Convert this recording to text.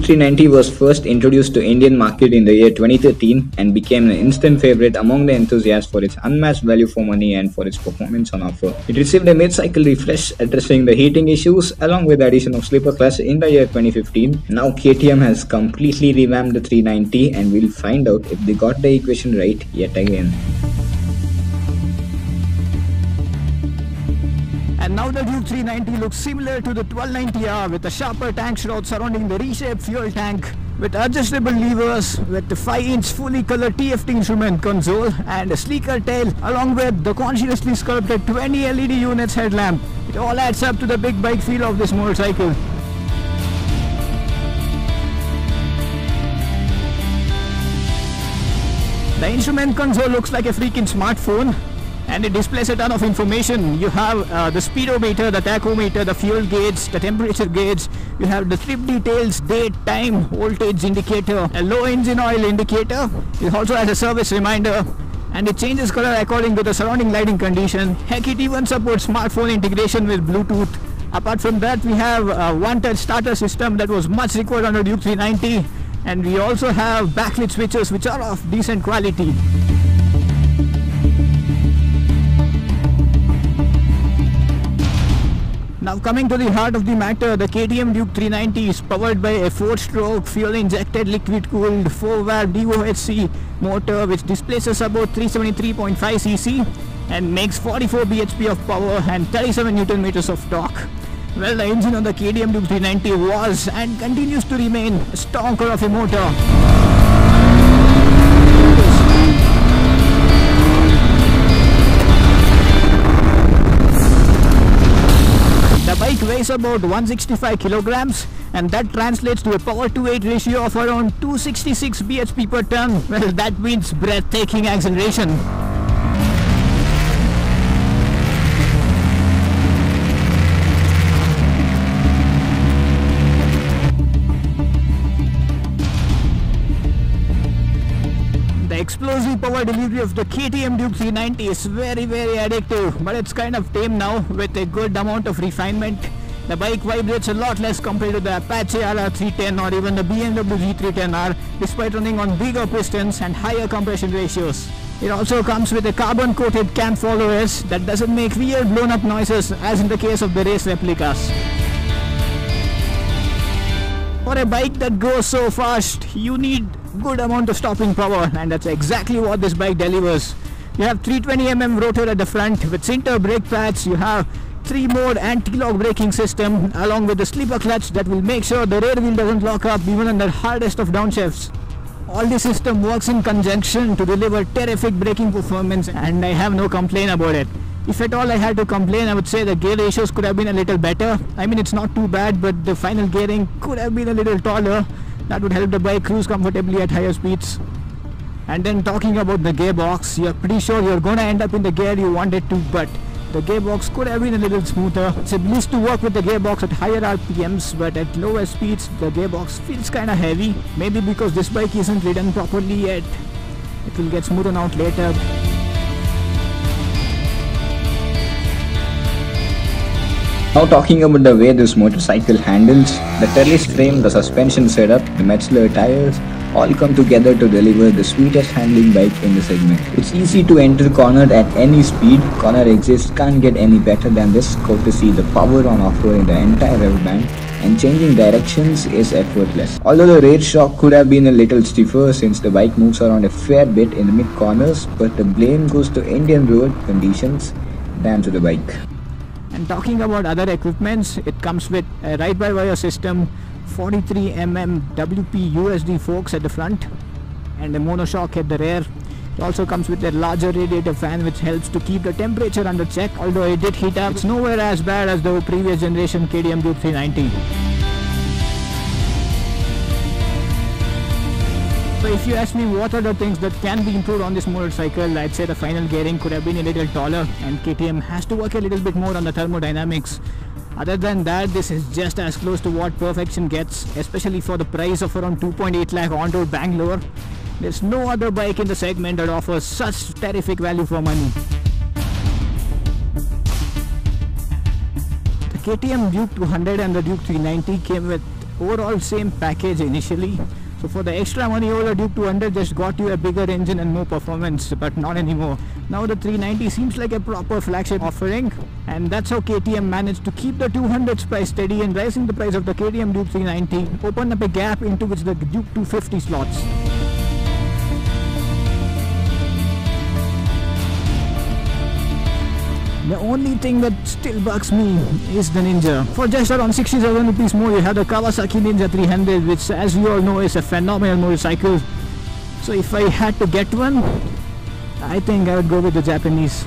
390 was first introduced to Indian market in the year 2013 and became an instant favorite among the enthusiasts for its unmatched value for money and for its performance on offer. It received a mid-cycle refresh addressing the heating issues along with the addition of slipper clutch in the year 2015. Now KTM has completely revamped the 390 and we'll find out if they got the equation right yet again. And now the Duke 390 looks similar to the 1290R with a sharper tank shroud surrounding the reshaped fuel tank, with adjustable levers, with the 5-inch fully colored TFT instrument console and a sleeker tail, along with the consciously sculpted 20 LED units headlamp. It all adds up to the big bike feel of this motorcycle. The instrument console looks like a freaking smartphone, and it displays a ton of information. You have the speedometer, the tachometer, the fuel gauge, the temperature gauge. You have the trip details, date, time, voltage indicator, a low engine oil indicator. It also has a service reminder, and it changes color according to the surrounding lighting condition. Heck, it even supports smartphone integration with Bluetooth. Apart from that, we have a one-touch starter system that was much required on the Duke 390, and we also have backlit switches which are of decent quality. Now coming to the heart of the matter, the KTM Duke 390 is powered by a 4-stroke fuel-injected liquid-cooled 4-valve DOHC motor which displaces about 373.5 cc and makes 44 bhp of power and 37 Nm of torque. Well, the engine on the KTM Duke 390 was and continues to remain a stonker of a motor. The bike weighs about 165 kilograms, and that translates to a power to weight ratio of around 266 bhp per ton. Well, that means breathtaking acceleration. The explosive power delivery of the KTM Duke 390 is very addictive, but it's kind of tame now with a good amount of refinement. The bike vibrates a lot less compared to the Apache RR310 or even the BMW G310r, despite running on bigger pistons and higher compression ratios. It also comes with a carbon coated cam followers that doesn't make weird blown up noises as in the case of the race replicas. For a bike that goes so fast, you need good amount of stopping power, and that's exactly what this bike delivers. You have 320mm rotor at the front with sinter brake pads. You have 3-mode anti-lock braking system along with the slipper clutch that will make sure the rear wheel doesn't lock up even on the hardest of downshifts. All the system works in conjunction to deliver terrific braking performance, and I have no complaint about it. If at all I had to complain, I would say the gear ratios could have been a little better. I mean, it's not too bad, but the final gearing could have been a little taller. That would help the bike cruise comfortably at higher speeds. And then talking about the gearbox, you're pretty sure you're gonna end up in the gear you wanted to, but the gearbox could have been a little smoother. It's a bliss to work with the gearbox at higher RPMs, but at lower speeds the gearbox feels kinda heavy. Maybe because this bike isn't ridden properly yet. It will get smoothened out later. Now talking about the way this motorcycle handles, the trellis frame, the suspension setup, the Metzler tires, all come together to deliver the sweetest handling bike in the segment. It's easy to enter corner at any speed. Corner exits can't get any better than this, courtesy the power on offer in the entire rev band, and changing directions is effortless. Although the rear shock could have been a little stiffer since the bike moves around a fair bit in the mid corners, but the blame goes to Indian road conditions, damn to the bike. And talking about other equipments, it comes with a ride-by-wire system, 43mm WP USD forks at the front, and a monoshock at the rear. It also comes with a larger radiator fan which helps to keep the temperature under check. Although it did heat up, it's nowhere as bad as the previous generation KTM Duke 390. So if you ask me what are the things that can be improved on this motorcycle, I'd say the final gearing could have been a little taller, and KTM has to work a little bit more on the thermodynamics. Other than that, this is just as close to what perfection gets, especially for the price of around 2.8 lakh on road Bangalore. There's no other bike in the segment that offers such terrific value for money. The KTM Duke 200 and the Duke 390 came with overall same package initially. So for the extra money, the Duke 200 just got you a bigger engine and more performance, but not anymore. Now the 390 seems like a proper flagship offering, and that's how KTM managed to keep the 200's price steady and rising the price of the KTM Duke 390, open up a gap into which the Duke 250 slots. The only thing that still bugs me is the Ninja. For just around 60,000 rupees more, you have the Kawasaki Ninja 300, which, as you all know, is a phenomenal motorcycle. So if I had to get one, I think I would go with the Japanese.